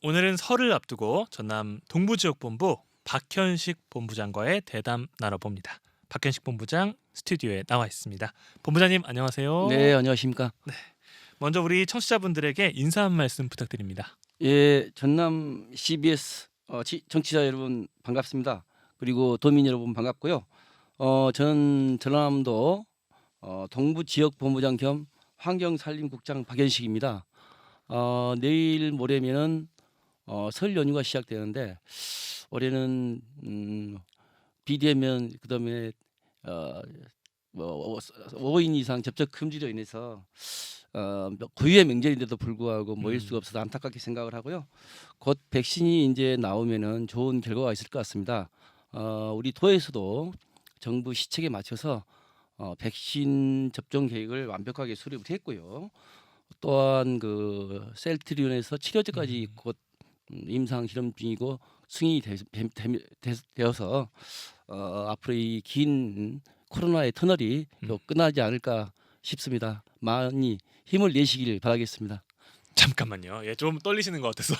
오늘은 설을 앞두고 전남 동부지역본부 박현식 본부장과의 대담 나눠봅니다. 박현식 본부장 스튜디오에 나와 있습니다. 본부장님 안녕하세요. 네, 안녕하십니까. 먼저 우리 청취자분들에게 인사 한 말씀 부탁드립니다. 예, 전남 CBS 청취자 여러분 반갑습니다. 그리고 도민 여러분 반갑고요. 저는 전남도 동부 지역 본부장 겸 환경산림국장 박현식입니다. 내일 모레면은 설 연휴가 시작되는데 올해는 비대면 그다음에 뭐 5인 이상 접촉 금지로 인해서 고유의 명절인데도 불구하고 모일 수가 없어서 안타깝게 생각을 하고요. 곧 백신이 이제 나오면은 좋은 결과가 있을 것 같습니다. 우리 도에서도 정부 시책에 맞춰서 백신 접종 계획을 완벽하게 수립을 했고요. 또한 그 셀트리온에서 치료제까지 곧 임상 실험 중이고 승인이 되어서 앞으로 이 긴 코로나의 터널이 또 끝나지 않을까 싶습니다. 많이 힘을 내시길 바라겠습니다. 잠깐만요. 예, 좀 떨리시는 것 같아서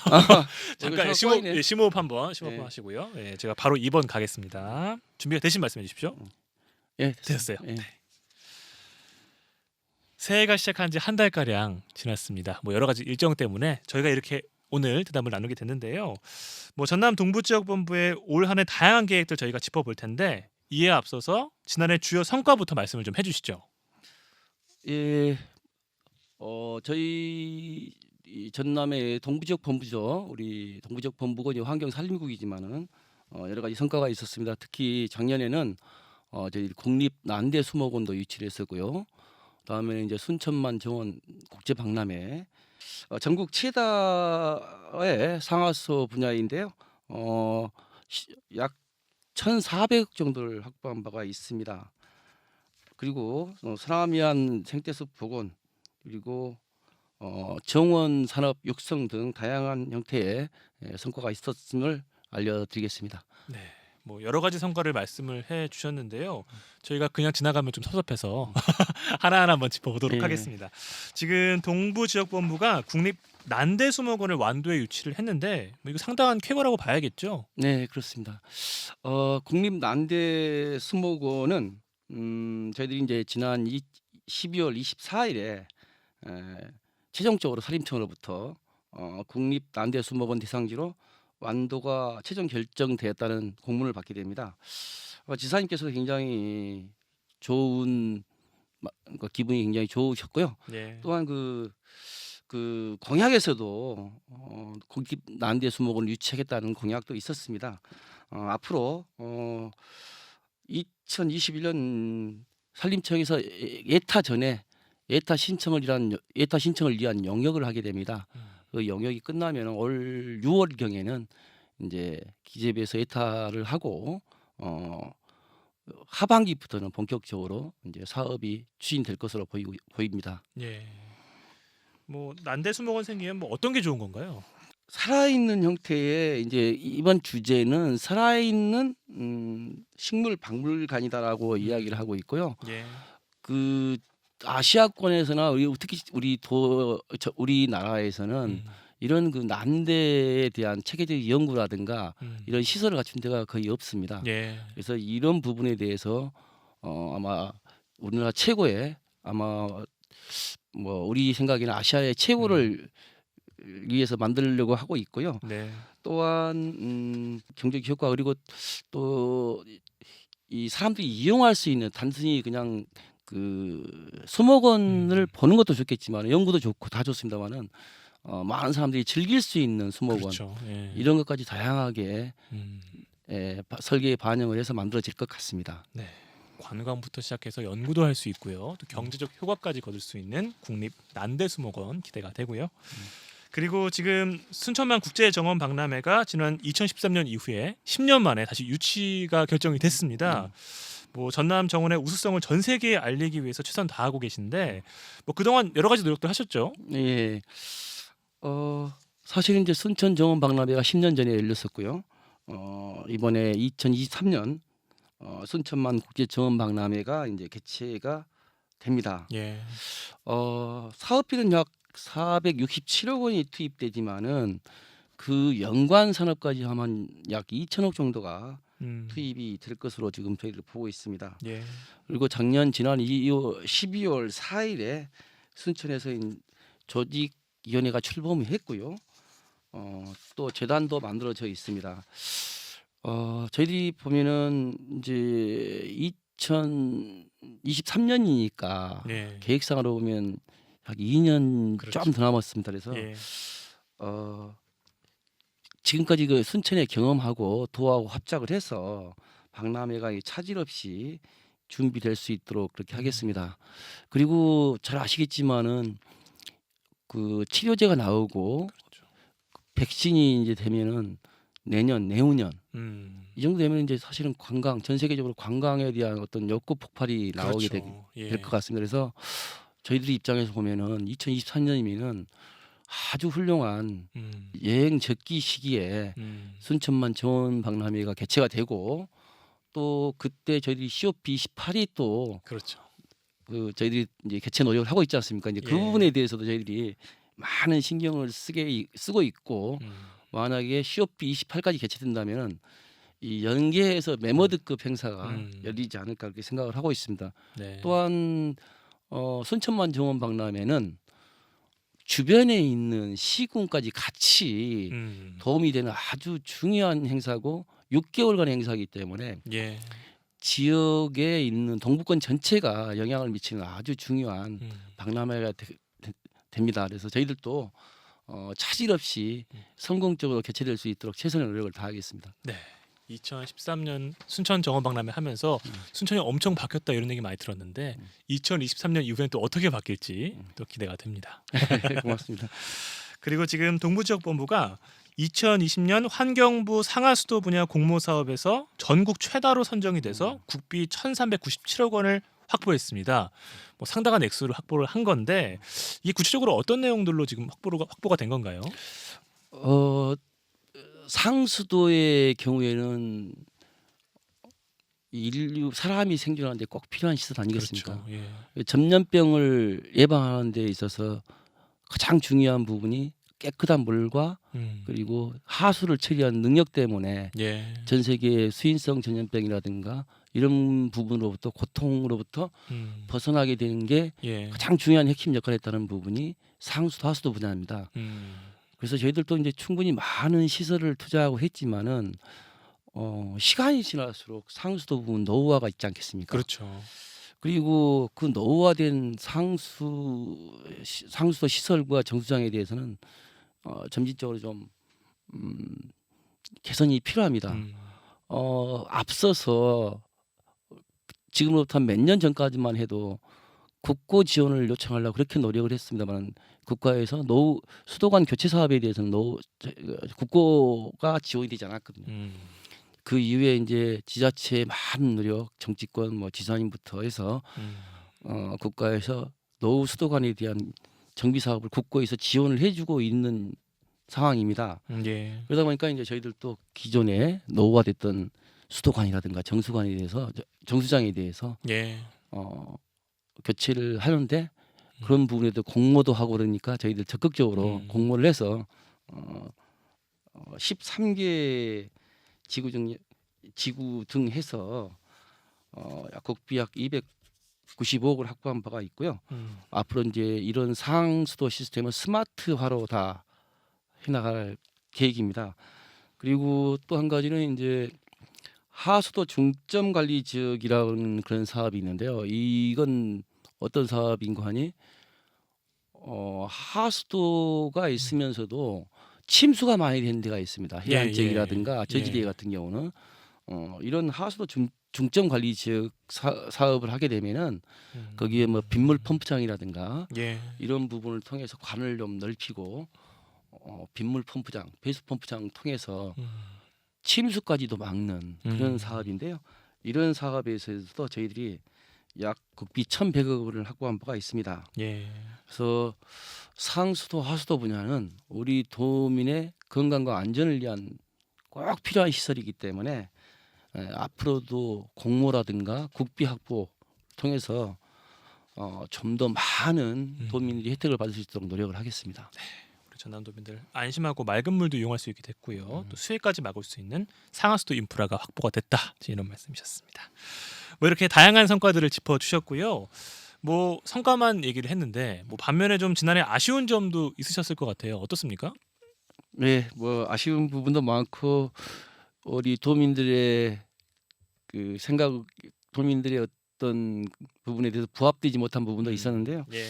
잠깐 심호흡 한번 네. 하시고요. 예, 제가 바로 2번 가겠습니다. 준비가 되신 말씀해 주십시오. 예, 됐어요. 예. 네. 새해가 시작한 지 한 달 가량 지났습니다. 뭐 여러 가지 일정 때문에 저희가 이렇게 오늘 대담을 나누게 됐는데요. 뭐 전남 동부지역본부의 올 한 해 다양한 계획들 저희가 짚어볼 텐데 이에 앞서서 지난해 주요 성과부터 말씀을 좀 해주시죠. 예, 저희 이 전남의 동부지역 본부죠. 우리 동부지역 본부가 이제 환경산림국이지만은 여러 가지 성과가 있었습니다. 특히 작년에는 저희 국립 난대 수목원도 유치를 했었고요. 다음에 이제 순천만 정원 국제 박람회, 전국 최다의 상하수 분야인데요. 약 1,400억 정도를 확보한 바가 있습니다. 그리고 서남이안 생태숲 복원, 그리고 정원 산업 육성 등 다양한 형태의 성과가 있었음을 알려드리겠습니다. 네, 뭐 여러 가지 성과를 말씀을 해주셨는데요. 저희가 그냥 지나가면 좀 섭섭해서 하나하나 한번 짚어보도록 예. 하겠습니다. 지금 동부지역본부가 국립 난대수목원을 완도에 유치를 했는데 뭐 이거 상당한 쾌거라고 봐야겠죠. 네, 그렇습니다. 국립 난대 수목원은 저희들이 이제 지난 12월 24일에 최종적으로 산림청으로부터 국립 난대 수목원 대상지로 완도가 최종 결정되었다는 공문을 받게 됩니다. 지사님께서 굉장히 좋은 기분이 굉장히 좋으셨고요. 네. 또한 그 공약에서도 국립 난대 수목원을 유치하겠다는 공약도 있었습니다. 앞으로 2021년 산림청에서 예타 신청을 위한 영역을 하게 됩니다. 그 영역이 끝나면 올 6월 경에는 이제 기재부에서 예타를 하고 하반기부터는 본격적으로 이제 사업이 추진될 것으로 보입니다. 예. 뭐 난대수목원 생기면 뭐 어떤 게 좋은 건가요? 살아있는 형태의 이제 이번 주제는 살아있는 식물 박물관이다라고 이야기를 하고 있고요. 예. 그 아시아권에서나 특히 우리나라에서는 이런 그 난대에 대한 체계적 연구라든가 이런 시설을 갖춘 데가 거의 없습니다. 예. 그래서 이런 부분에 대해서 아마 우리나라 최고의 아마 뭐 우리 생각에는 아시아의 최고를 위해서 만들려고 하고 있고요. 네. 또한 경제적 효과, 그리고 또 이 사람들이 이용할 수 있는, 단순히 그냥 그 수목원을 보는 것도 좋겠지만 연구도 좋고 다 좋습니다만은 많은 사람들이 즐길 수 있는 수목원, 그렇죠. 예. 이런 것까지 다양하게 설계에 반영을 해서 만들어질 것 같습니다. 네. 관광부터 시작해서 연구도 할 수 있고요. 또 경제적 효과까지 거둘 수 있는 국립 난대수목원 기대가 되고요. 그리고 지금 순천만 국제정원 박람회가 지난 2013년 이후에 10년 만에 다시 유치가 결정이 됐습니다. 뭐 전남 정원의 우수성을 전 세계에 알리기 위해서 최선 다하고 계신데 뭐 그동안 여러 가지 노력도 하셨죠? 예. 사실 이제 순천 정원 박람회가 10년 전에 열렸었고요. 이번에 2023년 순천만 국제 정원 박람회가 이제 개최가 됩니다. 예. 사업비는 약 467억 원이 투입되지만은 그 연관 산업까지 하면 약 2천억 정도가 투입이 될 것으로 지금 저희들 보고 있습니다. 예. 그리고 지난 12월 4일에 순천에서 조직위원회가 출범했고요. 또 재단도 만들어져 있습니다. 저희들이 보면은 이제 2023년이니까 네. 계획상으로 보면 약 2년 그렇죠. 좀 더 남았습니다. 그래서 예. 지금까지 그 순천에 경험하고 도하고 합작을 해서 박람회가 차질 없이 준비될 수 있도록 그렇게 하겠습니다. 그리고 잘 아시겠지만은 그 치료제가 나오고 그렇죠. 백신이 이제 되면은 내후년 이 정도 되면 이제 사실은 전 세계적으로 관광에 대한 어떤 욕구 폭발이 나오게 그렇죠. 예. 될 것 같습니다. 그래서 저희들 입장에서 보면은 2023년이면은 아주 훌륭한 여행 적기 시기에 순천만 정원 박람회가 개최가 되고 또 그때 저희들이 COP28이 또 그렇죠. 그 저희들이 이제 개최 노력을 하고 있지 않습니까? 이제 그 예. 부분에 대해서도 저희들이 많은 신경을 쓰고 있고 만약에 COP28까지 개최된다면은 이 연계해서 메머드급 행사가 열리지 않을까 그렇게 생각을 하고 있습니다. 네. 또한 순천만 정원 박람회는 주변에 있는 시군까지 같이 도움이 되는 아주 중요한 행사고 6개월간 행사이기 때문에 예. 지역에 있는 동부권 전체가 영향을 미치는 아주 중요한 박람회가 됩니다. 그래서 저희들도 차질 없이 성공적으로 개최될 수 있도록 최선의 노력을 다하겠습니다. 네. 2013년 순천 정원 박람회 하면서 순천이 엄청 바뀌었다 이런 얘기 많이 들었는데 2023년 이후엔 또 어떻게 바뀔지 또 기대가 됩니다. 고맙습니다. 그리고 지금 동부지역본부가 2020년 환경부 상하수도 분야 공모 사업에서 전국 최다로 선정이 돼서 국비 1,397억 원을 확보했습니다. 뭐 상당한 액수를 확보를 한 건데 이게 구체적으로 어떤 내용들로 지금 확보가 된 건가요? 상수도의 경우에는 사람이 생존하는데 꼭 필요한 시설 아니겠습니까? 그렇죠. 예. 전염병을 예방하는 데 있어서 가장 중요한 부분이 깨끗한 물과 그리고 하수를 처리한 능력 때문에 예. 전 세계의 수인성 전염병이라든가 이런 부분으로부터 고통으로부터 벗어나게 되는 게 예. 가장 중요한 핵심 역할을 했다는 부분이 상수도 하수도 분야입니다. 그래서 저희들도 이제 충분히 많은 시설을 투자하고 했지만은 시간이 지날수록 상수도 부분 노후화가 있지 않겠습니까? 그렇죠. 그리고 그 노후화된 상수도 시설과 정수장에 대해서는 점진적으로 좀 개선이 필요합니다. 앞서서 지금부터 몇 년 전까지만 해도 국고 지원을 요청하려고 그렇게 노력을 했습니다만 국가에서 수도관 교체 사업에 대해서는 국고가 지원이 되지 않았거든요. 그 이후에 이제 지자체의 많은 노력, 정치권, 지사님부터 해서 국가에서 노후 수도관에 대한 정비 사업을 국고에서 지원을 해주고 있는 상황입니다. 예. 그러다 보니까 이제 저희들도 기존에 노후화됐던 수도관이라든가 정수장에 대해서 예. 교체를 하는데 그런 부분에도 공모도 하고 그러니까 저희들 적극적으로 공모를 해서 13개 지구 등 해서 국비 약 295억을 확보한 바가 있고요. 앞으로 이제 이런 상수도 시스템을 스마트화로 다 해나갈 계획입니다. 그리고 또 한 가지는 이제 하수도 중점 관리 지역이라는 그런 사업이 있는데요. 이건 어떤 사업인가 하니 하수도가 있으면서도 침수가 많이 되는 데가 있습니다. 해안 지역이라든가 저지대 같은 경우는 이런 하수도 중점 관리 지역 사업을 하게 되면은 거기에 빗물 펌프장이라든가 이런 부분을 통해서 관을 좀 넓히고 빗물 펌프장, 배수 펌프장 통해서 침수까지도 막는 그런 사업인데요. 이런 사업에서도 저희들이 약 국비 1,100억 원을 확보한 바가 있습니다. 그래서 상수도 하수도 분야는 우리 도민의 건강과 안전을 위한 꼭 필요한 시설이기 때문에 앞으로도 공모라든가 국비 확보 통해서 좀 더 많은 도민들이 혜택을 받을 수 있도록 노력을 하겠습니다. 우리 전남도민들 안심하고 맑은 물도 이용할 수 있게 됐고요. 또 수해까지 막을 수 있는 상하수도 인프라가 확보가 됐다. 이런 말씀이셨습니다. 뭐 이렇게 다양한 성과들을 짚어주셨고요. 뭐 성과만 얘기를 했는데 뭐 반면에 좀 지난해 아쉬운 점도 있으셨을 것 같아요. 어떻습니까? 네, 뭐 아쉬운 부분도 많고 우리 도민들의 그 생각, 도민들의 어떤 부분에 대해서 부합되지 못한 부분도 있었는데요. 예.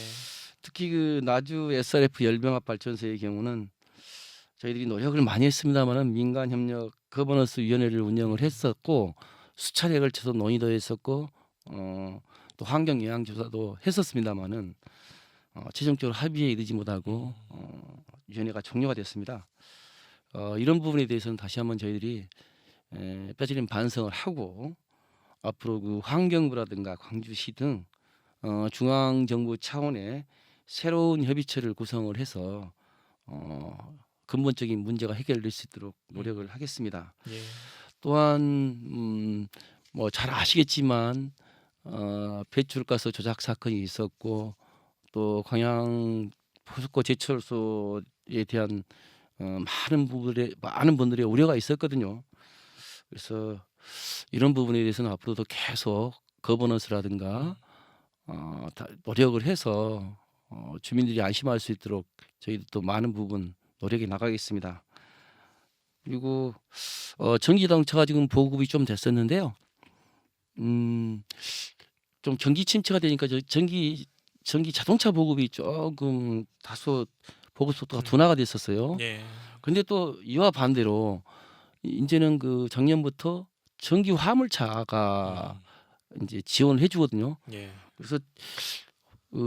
특히 그 나주 SRF 열병합 발전소의 경우는 저희들이 노력을 많이 했습니다만은 민간 협력 거버넌스 위원회를 운영을 했었고 수차례 걸쳐서 논의도 했었고 또 환경 영향 조사도 했었습니다만은 최종적으로 합의에 이르지 못하고 위원회가 종료가 됐습니다. 이런 부분에 대해서는 다시 한번 저희들이 뼈저린 반성을 하고 앞으로 그 환경부라든가 광주시 등 중앙정부 차원의 새로운 협의체를 구성을 해서 근본적인 문제가 해결될 수 있도록 노력을 하겠습니다. 예. 또한 뭐 잘 아시겠지만 배출가스 조작 사건이 있었고 또 광양 포스코 제철소에 대한 많은 분들의 우려가 있었거든요. 그래서 이런 부분에 대해서는 앞으로도 계속 거버넌스라든가 노력을 해서 주민들이 안심할 수 있도록 저희도 또 많은 부분 노력해 나가겠습니다. 그리고 전기자동차가 지금 보급이 좀 됐었는데요. 좀 경기 침체가 되니까 전기 자동차 보급이 조금 다소 보급 속도가 둔화가 됐었어요. 예. 근데 또 이와 반대로 이제는 그 작년부터 전기 화물차가 이제 지원을 해주거든요. 예. 그래서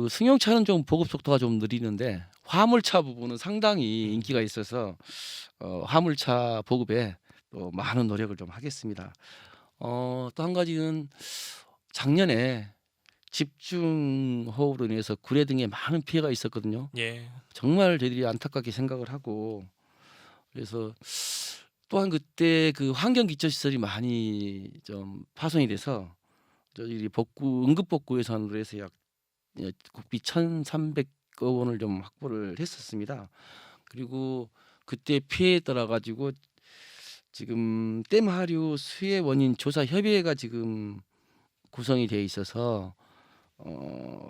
승용차는 좀 보급 속도가 좀 느리는데 화물차 부분은 상당히 인기가 있어서 화물차 보급에 또 많은 노력을 좀 하겠습니다. 또 한 가지는 작년에 집중호우로 인해서 구례 등에 많은 피해가 있었거든요. 예. 정말 정말 저희들이 안타깝게 생각을 하고 그래서 또한 그때 그 환경 기초 시설이 많이 좀 파손이 돼서 저희들이 응급 복구 예산으로 해서 약 국비 1,300억 원을 좀 확보를 했었습니다. 그리고 그때 피해에 따라 가지고 지금 댐 하류 수해 원인 조사 협의회가 지금 구성이 돼 있어서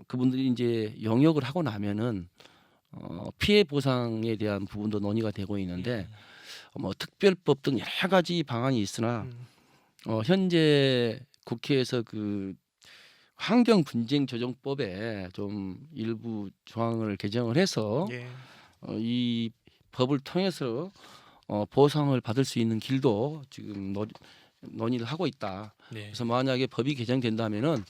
그분들이 이제 영역을 하고 나면은 피해 보상에 대한 부분도 논의가 되고 있는데 뭐 특별법 등 여러 가지 방안이 있으나 현재 국회에서 그 환경 분쟁 조정법에 좀 일부 조항을 개정을 해서 예. 이 법을 통해서 보상을 받을 수 있는 길도 지금 논의를 하고 있다. 네. 그래서 만약에 법이 개정된다면은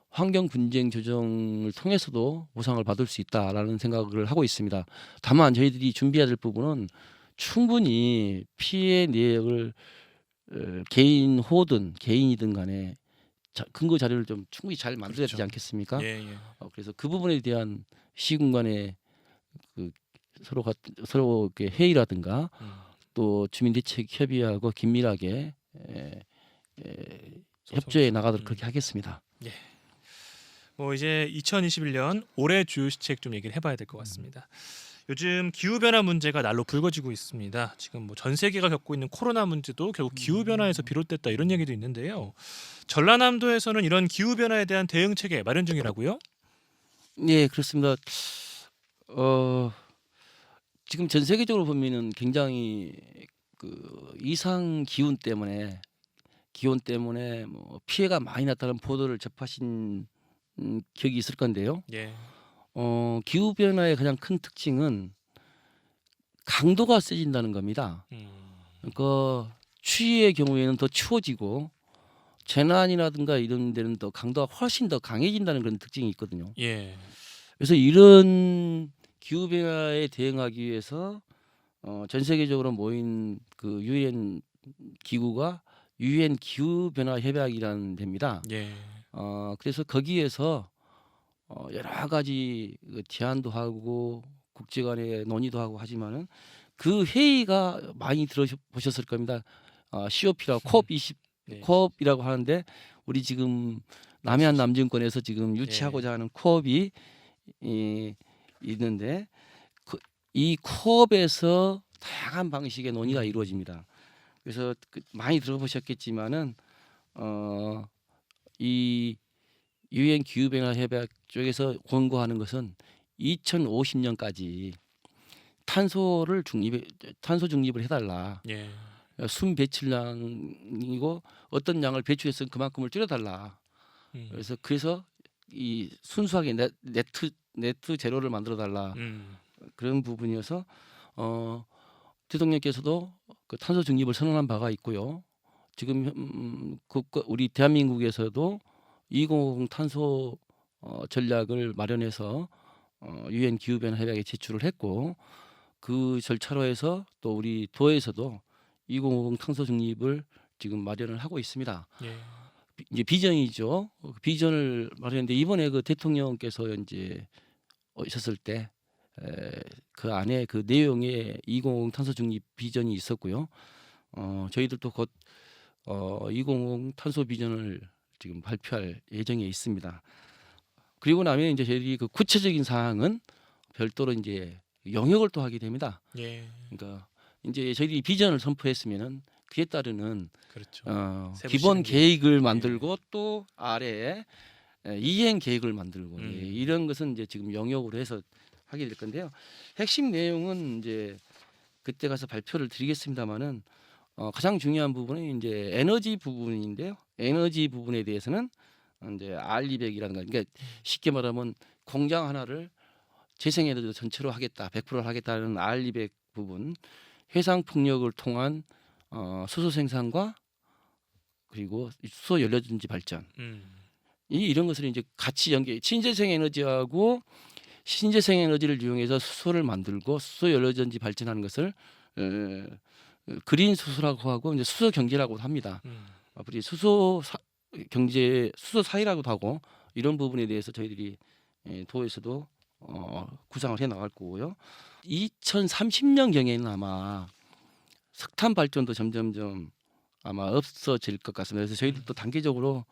환경 분쟁 조정을 통해서도 보상을 받을 수 있다라는 생각을 하고 있습니다. 다만 저희들이 준비해야 될 부분은 충분히 피해 내역을 개인 호든 개인이든 간에 근거 자료를 좀 충분히 잘 만들어야 되지 그렇죠. 않겠습니까? 예. 예. 그래서 그 부분에 대한 시군 간의 그 서로 이렇게 회의라든가 또 주민대책협의회하고 긴밀하게 협조해 나가도록 그렇게 하겠습니다. 뭐 이제 2021년 올해 주요 시책 좀 얘기를 해봐야 될 것 같습니다. 요즘 기후 변화 문제가 날로 불거지고 있습니다. 지금 뭐 전 세계가 겪고 있는 코로나 문제도 결국 기후 변화에서 비롯됐다 이런 얘기도 있는데요. 전라남도에서는 이런 기후 변화에 대한 대응 체계 마련 중이라고요? 네, 그렇습니다. 지금 전 세계적으로 보면은 굉장히 그 이상 기온 때문에 뭐 피해가 많이 났다는 보도를 접하신 기억이 있을 건데요. 예. 기후 변화의 가장 큰 특징은 강도가 세진다는 겁니다. 그러니까 추위의 경우에는 더 추워지고 재난이라든가 이런 데는 더 강도가 훨씬 더 강해진다는 그런 특징이 있거든요. 예. 그래서 이런 기후 변화에 대응하기 위해서 전 세계적으로 모인 그 유엔 기구가 유엔 기후 변화 협약이라는 데입니다. 예. 그래서 거기에서 여러 가지 그 제안도 하고 국제 간의 논의도 하고 하지만은 그 회의가 많이 들어보셨을 겁니다. COP라고 COP20 네. COP이라고 하는데 우리 지금 남해안 남진권에서 지금 유치하고자 하는 코업이 있는데 이 코업에서 다양한 방식의 논의가 이루어집니다. 그래서 많이 들어보셨겠지만은 이 유엔 기후변화 협약 쪽에서 권고하는 것은 2050년까지 탄소 중립을 해달라. 예. 순 배출량이고 어떤 양을 배출해서 그만큼을 줄여달라. 그래서 이 순수하게 네트 제로를 만들어달라. 그런 부분이어서 대통령께서도 그 탄소 중립을 선언한 바가 있고요. 지금 우리 대한민국에서도 2050 탄소 전략을 마련해서 유엔 기후변화 협약에 제출을 했고 그 절차로 해서 또 우리 도에서도 2050 탄소 중립을 지금 마련을 하고 있습니다. 예. 이제 비전이죠. 비전을 마련했는데 이번에 그 대통령께서 이제 오셨을 때 그 안에 그 내용에 2050 탄소 중립 비전이 있었고요. 저희들도 곧 2050 탄소 비전을 지금 발표할 예정에 있습니다. 그리고 나면 이제 저희들이 그 구체적인 사항은 별도로 이제 영역을 또 하게 됩니다. 예. 그러니까 이제 저희들이 비전을 선포했으면은 그에 따르는 그렇죠. 기본 계획을 만들고 또 아래에 이행 계획을 만들고 이런 것은 이제 지금 영역으로 해서 하게 될 건데요. 핵심 내용은 이제 그때 가서 발표를 드리겠습니다만은 가장 중요한 부분은 이제 에너지 부분인데요. 에너지 부분에 대해서는 이제 R200이라는 거, 그러니까 쉽게 말하면 공장 하나를 재생에너지 전체로 하겠다, 100% 하겠다는 R200 부분, 해상 풍력을 통한 수소 생산과 그리고 수소 연료전지 발전, 이런 것을 이제 같이 신재생 에너지하고 신재생 에너지를 이용해서 수소를 만들고 수소 연료전지 발전하는 것을 그린 수소라고 하고 이제 수소 경제라고도 합니다. 우리 수소 경제, 수소 사회라고도 하고 이런 부분에 대해서 저희들이 도에서도 구상을 해 나갈 거고요. 2030년 경에는 아마 석탄 발전도 점점점 아마 없어질 것 같습니다. 그래서 저희들도 단계적으로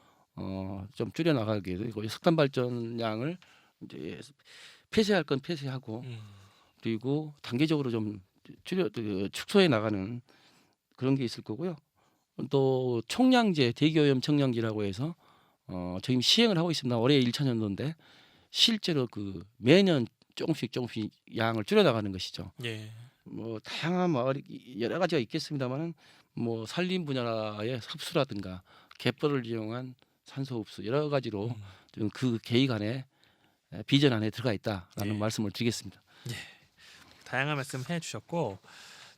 좀 줄여 나가게 되고 석탄 발전량을 이제 폐쇄할 건 폐쇄하고 그리고 단계적으로 좀 축소해 나가는 그런 게 있을 거고요. 또 총량제, 대기오염 청량제라고 해서 저희 시행을 하고 있습니다. 올해 1차년도인데 실제로 그 매년 조금씩 양을 줄여 나가는 것이죠. 예. 뭐 다양한 여러 가지가 있겠습니다만은 뭐 산림 분야의 흡수라든가 갯벌을 이용한 산소 흡수 여러 가지로 좀 그 계획 안에 비전 안에 들어가 있다라는 말씀을 드리겠습니다. 다양한 말씀 해주셨고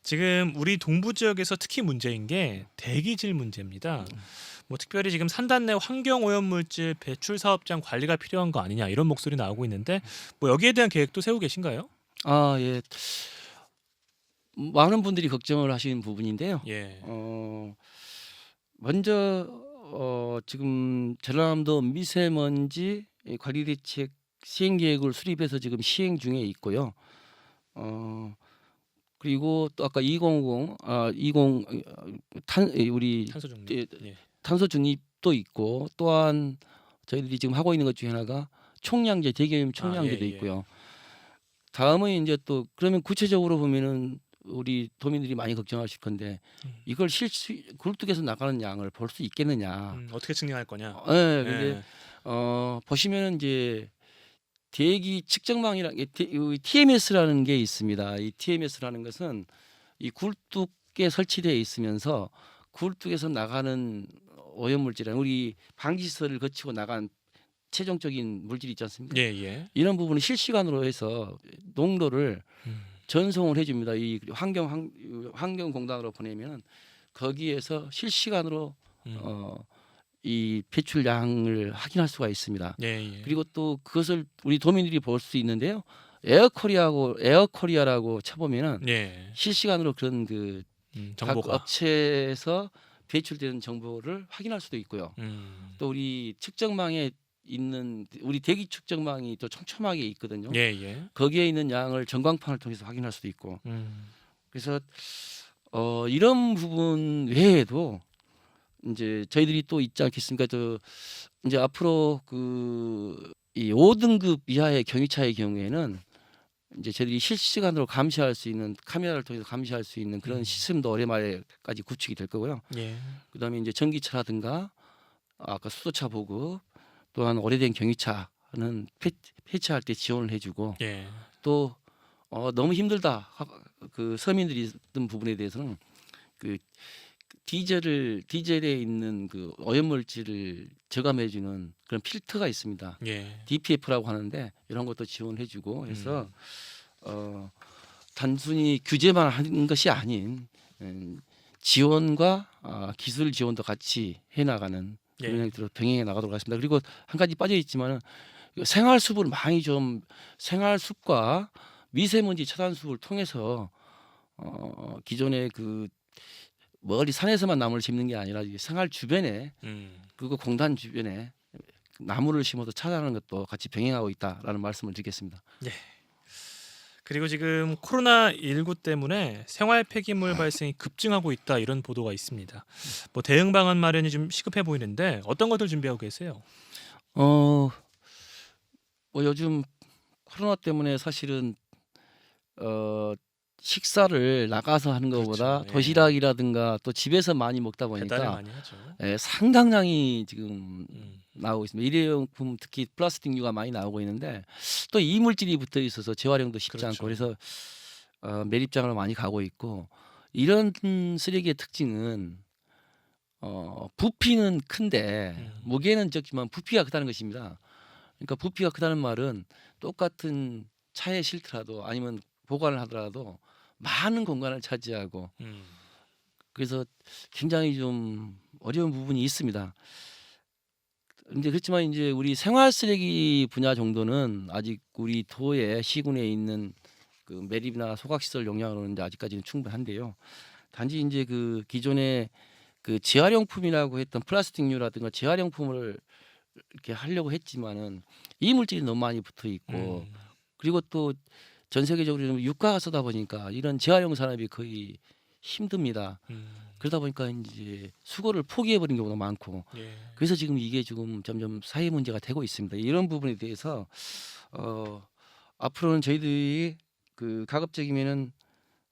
지금 우리 동부 지역에서 특히 문제인 게 대기질 문제입니다. 뭐 특별히 지금 산단 내 환경 오염 물질 배출 사업장 관리가 필요한 거 아니냐 이런 목소리 나오고 있는데 뭐 여기에 대한 계획도 세우고 계신가요? 아 예, 많은 분들이 걱정을 하시는 부분인데요. 예. 먼저 지금 전라남도 미세먼지 관리 대책 시행 계획을 수립해서 지금 시행 중에 있고요. 그리고 또 아까 2050 우리 탄소 중립. 예. 탄소 중립도 있고 또한 저희들이 지금 하고 있는 것 중에 하나가 총량제, 대기오염 총량제도 있고요. 다음은 이제 또 그러면 구체적으로 보면은 우리 도민들이 많이 걱정하실 건데 이걸 굴뚝에서 나가는 양을 볼 수 있겠느냐? 어떻게 측량할 거냐? 네, 근데 보시면은 이제 대기 측정망이라는 게 TMS라는 게 있습니다. 이 TMS라는 것은 이 굴뚝에 설치되어 있으면서 굴뚝에서 나가는 오염물질은 우리 방지시설을 거치고 나간 최종적인 물질이 있지 않습니까? 예. 이런 부분을 실시간으로 해서 농도를 전송을 해줍니다. 이 환경공단으로 보내면 거기에서 실시간으로 이 배출량을 확인할 수가 있습니다. 예. 그리고 또 그것을 우리 도민들이 볼 수 있는데요. 에어코리아라고 쳐보면은 실시간으로 그런 그 각 정보가 업체에서 배출되는 정보를 확인할 수도 있고요. 또 우리 측정망에 있는 우리 대기 측정망이 또 촘촘하게 있거든요. 예. 거기에 있는 양을 전광판을 통해서 확인할 수도 있고. 그래서 이런 부분 외에도 이제 저희들이 또 있지 않겠습니까? 저 이제 앞으로 그 이 5등급 이하의 경유차의 경우에는 이제 저희들이 실시간으로 감시할 수 있는 카메라를 통해서 감시할 수 있는 그런 시스템도 올해 말까지 구축이 될 거고요. 예. 그다음에 이제 전기차라든가 아까 수소차 보급 또한 오래된 경유차는 폐차할 때 지원을 해주고 예. 또 너무 힘들다 그 서민들이 있던 부분에 대해서는 그 디젤에 있는 그 오염물질을 저감해주는 그런 필터가 있습니다. 예. DPF라고 하는데 이런 것도 지원해주고 해서 단순히 규제만 하는 것이 아닌 지원과 기술 지원도 같이 해나가는 그런 예. 형태로 병행해 나가도록 하겠습니다. 그리고 한 가지 빠져 있지만은 생활숲을 많이 좀 생활숲과 미세먼지 차단숲을 통해서 기존의 그 멀리 산에서만 나무를 심는 게 아니라 이 생활 주변에 그리고 공단 주변에 나무를 심어서 차단하는 것도 같이 병행하고 있다라는 말씀을 드리겠습니다. 그리고 지금 코로나19 때문에 생활 폐기물 발생이 급증하고 있다 이런 보도가 있습니다. 뭐 대응 방안 마련이 좀 시급해 보이는데 어떤 것들 준비하고 계세요? 뭐 요즘 코로나 때문에 사실은 식사를 나가서 하는 것보다 그렇죠. 예. 도시락이라든가 또 집에서 많이 먹다 배달을 보니까 많이 하죠. 상당량이 지금 음. 나오고 있습니다. 일회용품 특히 플라스틱류가 많이 나오고 있는데 또 이물질이 붙어 있어서 재활용도 쉽지 그렇죠. 않고 그래서 매립장을 많이 가고 있고 이런 쓰레기의 특징은 부피는 큰데 무게는 적지만 부피가 크다는 것입니다. 그러니까 부피가 크다는 말은 똑같은 차에 실더라도 아니면 보관을 하더라도 많은 공간을 차지하고 그래서 굉장히 좀 어려운 부분이 있습니다. 근데 그렇지만 이제 우리 생활 쓰레기 분야 정도는 아직 우리 도에 시군에 있는 그 매립이나 소각시설 용량으로는 이제 아직까지는 충분한데요. 단지 이제 그 기존에 그 재활용품이라고 했던 플라스틱류라든가 재활용품을 이렇게 하려고 했지만은 이물질이 너무 많이 붙어 있고 그리고 또 전 세계적으로 좀 유가가 쓰다 보니까 이런 재활용 산업이 거의 힘듭니다. 그러다 보니까 이제 수거를 포기해 버린 경우도 많고 예. 그래서 지금 이게 지금 점점 사회 문제가 되고 있습니다. 이런 부분에 대해서 앞으로는 저희들이 그 가급적이면은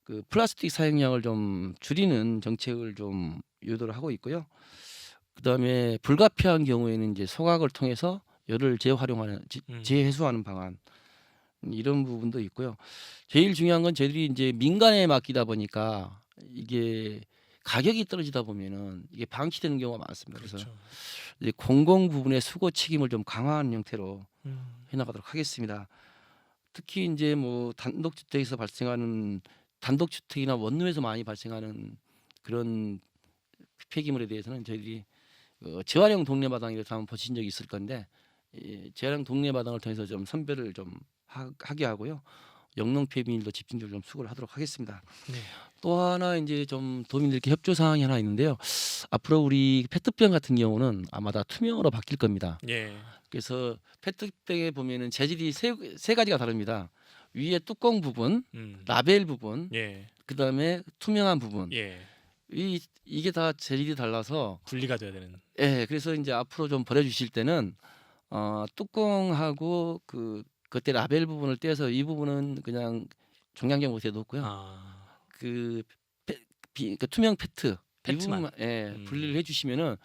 그 플라스틱 사용량을 좀 줄이는 정책을 좀 유도를 하고 있고요. 그다음에 불가피한 경우에는 이제 소각을 통해서 열을 재활용하는 재회수하는 방안 이런 부분도 있고요. 제일 중요한 건 저희들이 이제 민간에 맡기다 보니까 이게 가격이 떨어지다 보면은 이게 방치되는 경우가 많습니다. 그래서 그렇죠. 이제 공공 부분의 수거 책임을 좀 강화하는 형태로 해나가도록 하겠습니다. 특히 이제 뭐 단독주택에서 발생하는 단독주택이나 원룸에서 많이 발생하는 그런 폐기물에 대해서는 저희들이 재활용 동네마당이라고 한번 보신 적이 있을 건데 재활용 동네마당을 통해서 좀 선별을 좀 하게 하고요. 영농 폐기물도 집중적으로 좀 수거를 하도록 하겠습니다. 네. 또 하나 이제 좀 도민들께 협조 사항이 하나 있는데요. 앞으로 우리 페트병 같은 경우는 아마 다 투명으로 바뀔 겁니다. 예. 그래서 페트병에 보면은 재질이 세 가지가 다릅니다. 위에 뚜껑 부분, 라벨 부분, 예. 그다음에 투명한 부분. 예. 이게 다 재질이 달라서 분리가 돼야 되는. 그래서 이제 앞으로 좀 버려주실 때는 뚜껑하고 그때 라벨 부분을 떼서 이 부분은 그냥 종량제 못해 놓고요. 그 투명 페트 이 페트만. 부분만 분리를 해주시면은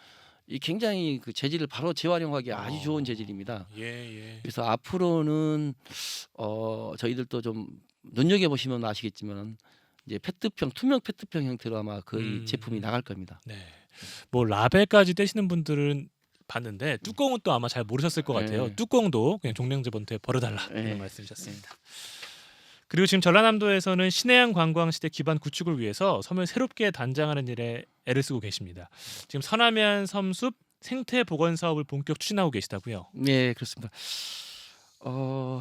이 굉장히 그 재질을 바로 재활용하기 아주 좋은 재질입니다. 예. 그래서 앞으로는 저희들도 좀 눈여겨 보시면 아시겠지만 이제 페트병 투명 페트병 형태로 아마 거의 제품이 나갈 겁니다. 네. 뭐 라벨까지 떼시는 분들은 봤는데 뚜껑은 또 아마 잘 모르셨을 것 같아요. 네. 뚜껑도 그냥 종량제 본트에 버려달라 네. 이런 말씀이셨습니다. 그리고 지금 전라남도에서는 신해안 관광시대 기반 구축을 위해서 섬을 새롭게 단장하는 일에 애를 쓰고 계십니다. 지금 서남해안 섬숲 생태 복원 사업을 본격 추진하고 계시다고요? 네, 그렇습니다.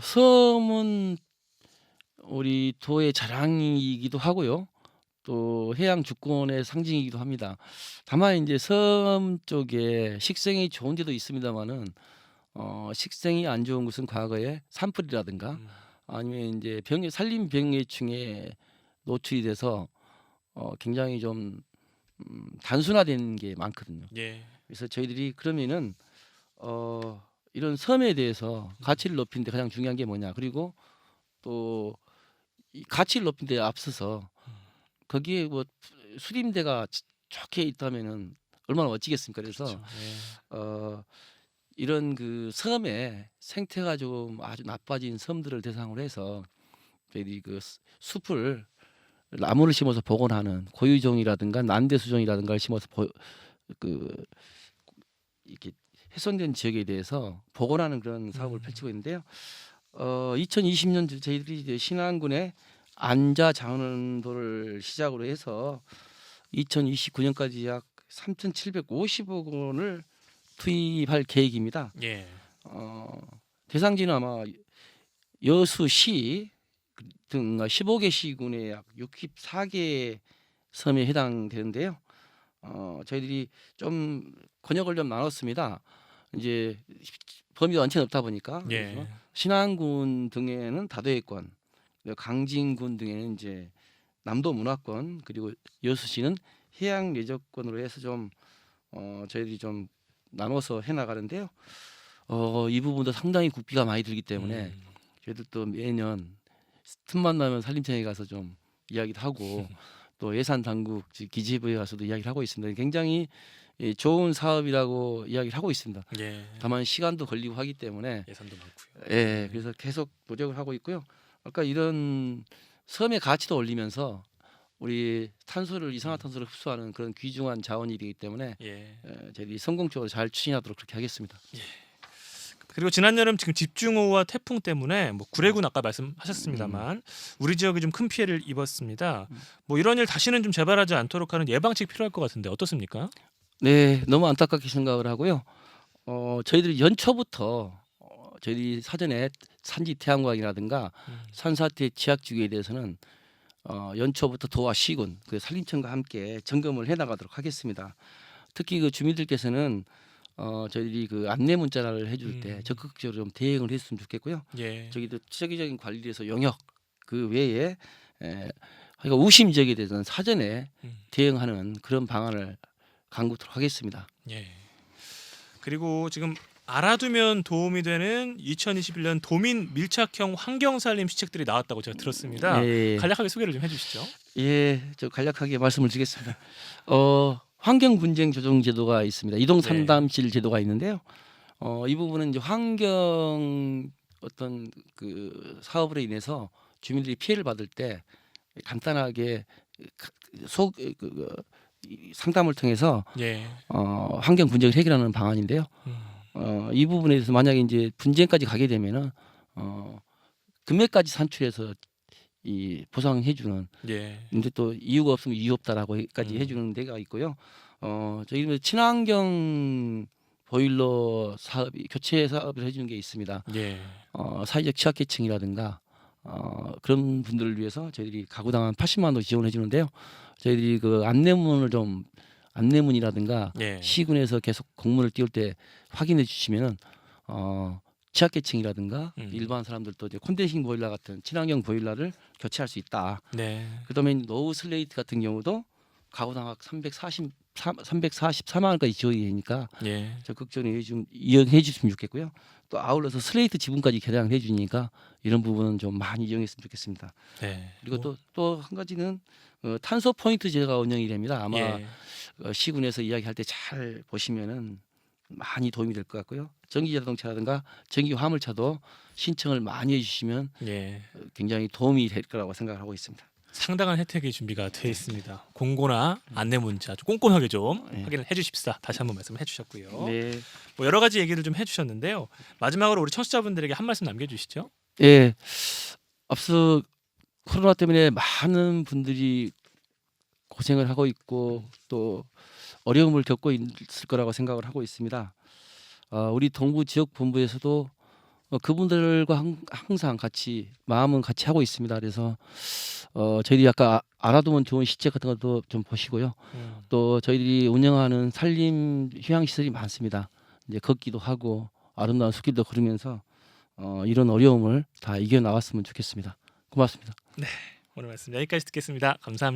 섬은 우리 도의 자랑이기도 하고요. 또 해양 주권의 상징이기도 합니다. 다만 이제 섬 쪽에 식생이 좋은 데도 있습니다만은 식생이 안 좋은 것은 과거에 산불이라든가 아니면 이제 산림 병해충에 노출이 돼서 굉장히 좀 단순화된 게 많거든요. 예. 그래서 저희들이 그러면은 이런 섬에 대해서 가치를 높이는데 가장 중요한 게 뭐냐. 그리고 또 이 가치를 높이는 데 앞서서 거기에 뭐 수림대가 좋게 있다면은 얼마나 멋지겠습니까. 그래서 그렇죠. 예. 이런 그 섬의 생태가 좀 아주 나빠진 섬들을 대상으로 해서 저희들이 그 숲을 나무를 심어서 복원하는 고유종이라든가 난대수종이라든가를 심어서 그 이렇게 훼손된 지역에 대해서 복원하는 그런 사업을 펼치고 있는데요. 2020년 저희들이 이제 신안군의 안자 장원도를 시작으로 해서 2029년까지 약 3,750억 원을 투입할 계획입니다. 예. 대상지는 아마 여수시 등 15개 시군의 약 64개 섬에 해당되는데요. 저희들이 좀 권역을 좀 나눴습니다. 이제 범위가 원체 넓다 보니까 예. 그래서 신안군 등에는 다도해권, 강진군 등에는 이제 남도 문화권, 그리고 여수시는 해양 레저권으로 해서 좀 저희들이 좀 나눠서 해 나가는데요. 이 부분도 상당히 국비가 많이 들기 때문에 저희들도 매년 틈만 나면 산림청에 가서 좀 이야기도 하고 또 예산 당국 기재부에 가서도 이야기를 하고 있습니다. 굉장히 좋은 사업이라고 이야기를 하고 있습니다. 예. 다만 시간도 걸리고 하기 때문에 예산도 많고요. 예, 그래서 계속 노력을 하고 있고요. 아까 이런 섬의 가치도 올리면서 우리 이산화탄소를 흡수하는 그런 귀중한 자원이기 때문에 예. 저희들이 성공적으로 잘 추진하도록 그렇게 하겠습니다. 그리고 지난 여름 지금 집중호우와 태풍 때문에 뭐 구례군 아까 말씀하셨습니다만 우리 지역이 좀 큰 피해를 입었습니다. 뭐 이런 일 다시는 좀 재발하지 않도록 하는 예방책 필요할 것 같은데 어떻습니까? 네, 너무 안타깝게 생각을 하고요. 저희들이 연초부터 저희들이 사전에 산지 태양광이라든가 산사태 지역주기에 대해서는 연초부터 도와 시군 그 산림청과 함께 점검을 해나가도록 하겠습니다. 특히 그 주민들께서는 저희들이 그 안내 문자를 해줄 때 적극적으로 좀 대응을 했으면 좋겠고요. 예. 저기도 체계적인 관리에서 영역 그 외에 그러니까 우심 지역에 대해서는 사전에 대응하는 그런 방안을 강구토록 하겠습니다. 예. 그리고 지금 알아두면 도움이 되는 2021년 도민 밀착형 환경살림 시책들이 나왔다고 제가 들었습니다. 예. 간략하게 소개를 좀 해주시죠. 예, 저 간략하게 말씀을 드리겠습니다. 환경 분쟁 조정 제도가 있습니다. 이동 상담실 제도가 있는데요. 이 부분은 이제 환경 어떤 그 사업으로 인해서 주민들이 피해를 받을 때 간단하게 상담을 통해서 예. 환경 분쟁을 해결하는 방안인데요. 이 부분에 대해서 만약에 이제 분쟁까지 가게 되면은 금액까지 산출해서 이 보상해주는. 예. 근데 또 이유가 없으면 이유 없다라고까지 해주는 데가 있고요. 저희 친환경 보일러 사업이 교체 사업을 해주는 게 있습니다. 예. 사회적 취약계층이라든가 그런 분들을 위해서 저희들이 가구당 80만 원 지원해 주는데요. 저희들이 그 안내문이라든가 예. 시군에서 계속 공문을 띄울 때 확인해 주시면은 취약계층이라든가 일반 사람들도 이제 콘덴싱 보일러 같은 친환경 보일러를 교체할 수 있다. 네. 그다음에 노후 슬레이트 같은 경우도 가구당 344만 원까지 지원이 되니까 예. 적극적으로 이용해 주시면 좋겠고요. 또 아울러서 슬레이트 지분까지 개량을 해주니까 이런 부분은 좀 많이 이용했으면 좋겠습니다. 네. 그리고 또 한 가지는 탄소 포인트 제가 운영이 됩니다. 아마 예. 시군에서 이야기할 때 잘 보시면은 많이 도움이 될 것 같고요. 전기 자동차라든가 전기 화물차도 신청을 많이 해주시면 예. 굉장히 도움이 될 거라고 생각하고 있습니다. 상당한 혜택이 준비가 되어 있습니다. 공고나 안내 문자 좀 꼼꼼하게 좀 네. 확인을 해주십사. 다시 한번 말씀해 주셨고요. 네. 뭐 여러 가지 얘기를 좀 해주셨는데요. 마지막으로 우리 청취자분들에게 한 말씀 남겨주시죠. 예. 앞서 코로나 때문에 많은 분들이 고생을 하고 있고 또 어려움을 겪고 있을 거라고 생각을 하고 있습니다. 우리 동부 지역 본부에서도 그분들과 항상 같이 마음은 같이 하고 있습니다. 그래서 저희들이 아까 알아두면 좋은 시책 같은 것도 좀 보시고요. 또 저희들이 운영하는 산림 휴양 시설이 많습니다. 이제 걷기도 하고 아름다운 숲길도 걸으면서 이런 어려움을 다 이겨 나왔으면 좋겠습니다. 고맙습니다. 오늘 말씀 여기까지 듣겠습니다. 감사합니다.